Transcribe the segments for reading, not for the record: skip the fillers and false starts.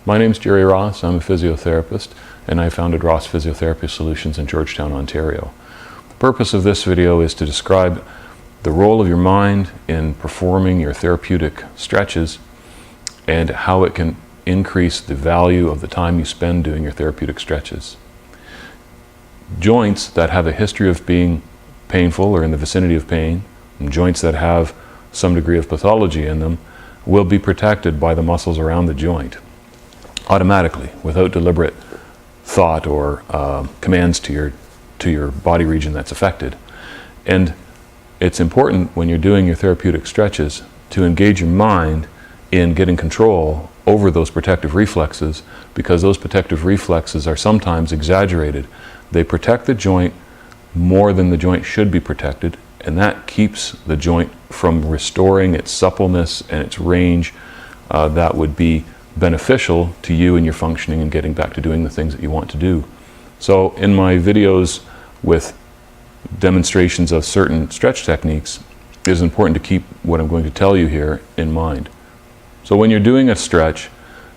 My name's Gerry Ross. I'm a physiotherapist, and I founded Ross Physiotherapy Solutions in Georgetown, Ontario. The purpose of this video is to describe the role of your mind in performing your therapeutic stretches and how it can increase the value of the time you spend doing your therapeutic stretches. Joints that have a history of being painful or in the vicinity of pain, and joints that have some degree of pathology in them, will be protected by the muscles around the joint automatically, without deliberate thought or commands to your body region that's affected. And it's important when you're doing your therapeutic stretches to engage your mind in getting control over those protective reflexes, because those protective reflexes are sometimes exaggerated. They protect the joint more than the joint should be protected, and that keeps the joint from restoring its suppleness and its range that would be beneficial to you and your functioning and getting back to doing the things that you want to do. So in my videos with demonstrations of certain stretch techniques, it is important to keep what I'm going to tell you here in mind. So when you're doing a stretch,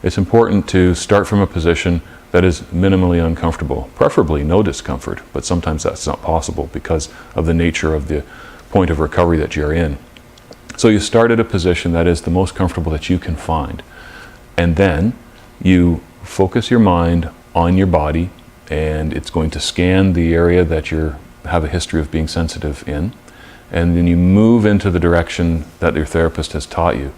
it's important to start from a position that is minimally uncomfortable, preferably no discomfort, but sometimes that's not possible because of the nature of the point of recovery that you're in. So you start at a position that is the most comfortable that you can find, and then you focus your mind on your body, and it's going to scan the area that you have a history of being sensitive in, and then you move into the direction that your therapist has taught you,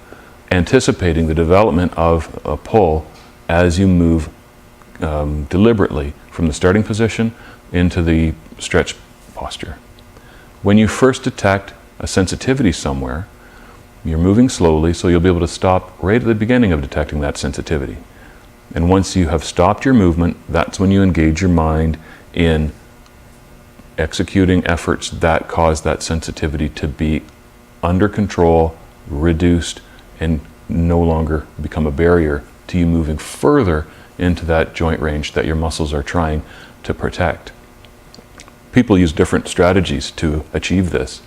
anticipating the development of a pull as you move deliberately from the starting position into the stretch posture. When you first detect a sensitivity somewhere, you're moving slowly, so you'll be able to stop right at the beginning of detecting that sensitivity. And once you have stopped your movement, that's when you engage your mind in executing efforts that cause that sensitivity to be under control, reduced, and no longer become a barrier to you moving further into that joint range that your muscles are trying to protect. People use different strategies to achieve this.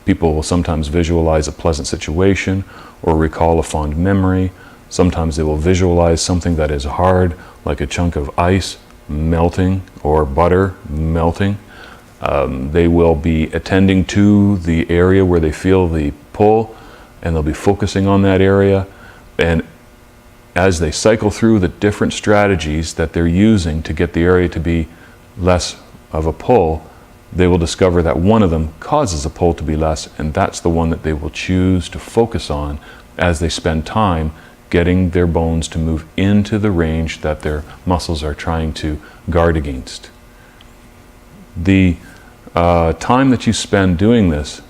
People will sometimes visualize a pleasant situation or recall a fond memory. Sometimes they will visualize something that is hard, like a chunk of ice melting or butter melting. They will be attending to the area where they feel the pull, and they'll be focusing on that area. And as they cycle through the different strategies that they're using to get the area to be less of a pull, they will discover that one of them causes a pull to be less, and that's the one that they will choose to focus on as they spend time getting their bones to move into the range that their muscles are trying to guard against. The time that you spend doing this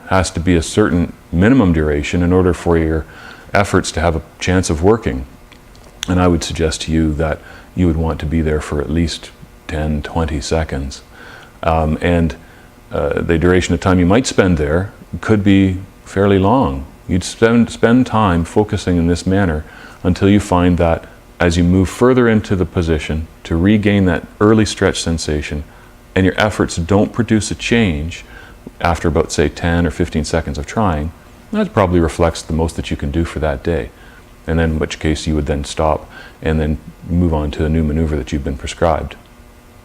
has to be a certain minimum duration in order for your efforts to have a chance of working. And I would suggest to you that you would want to be there for at least 10-20 seconds. The duration of time you might spend there could be fairly long. You'd spend time focusing in this manner until you find that as you move further into the position to regain that early stretch sensation, and your efforts don't produce a change after about, say, 10 or 15 seconds of trying, that probably reflects the most that you can do for that day. And then in which case you would then stop and then move on to a new maneuver that you've been prescribed.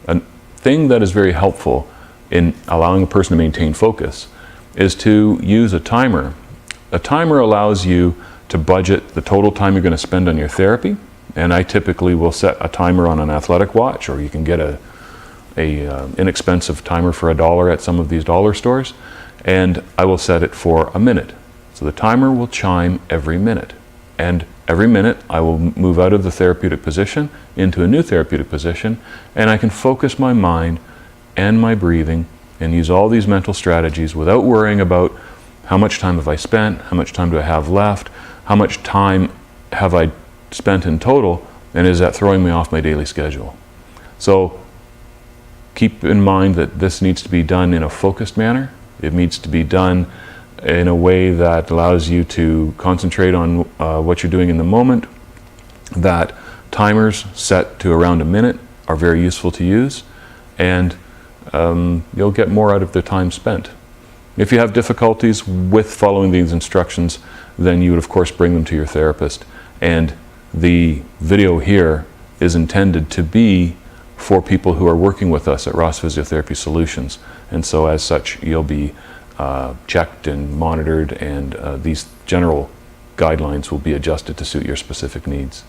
A thing that is very helpful in allowing a person to maintain focus is to use a timer. A timer allows you to budget the total time you're going to spend on your therapy, and I typically will set a timer on an athletic watch, or you can get a inexpensive timer for $1 at some of these dollar stores, and I will set it for a minute. So the timer will chime every minute, and every minute I will move out of the therapeutic position into a new therapeutic position, and I can focus my mind and my breathing and use all these mental strategies without worrying about how much time have I spent, how much time do I have left, how much time have I spent in total, and is that throwing me off my daily schedule. So keep in mind that this needs to be done in a focused manner. It needs to be done in a way that allows you to concentrate on what you're doing in the moment. That timers set to around a minute are very useful to use, and you'll get more out of the time spent. If you have difficulties with following these instructions, then you would of course bring them to your therapist, and The video here is intended to be for people who are working with us at Ross Physiotherapy Solutions, and so as such you'll be checked and monitored, and these general guidelines will be adjusted to suit your specific needs.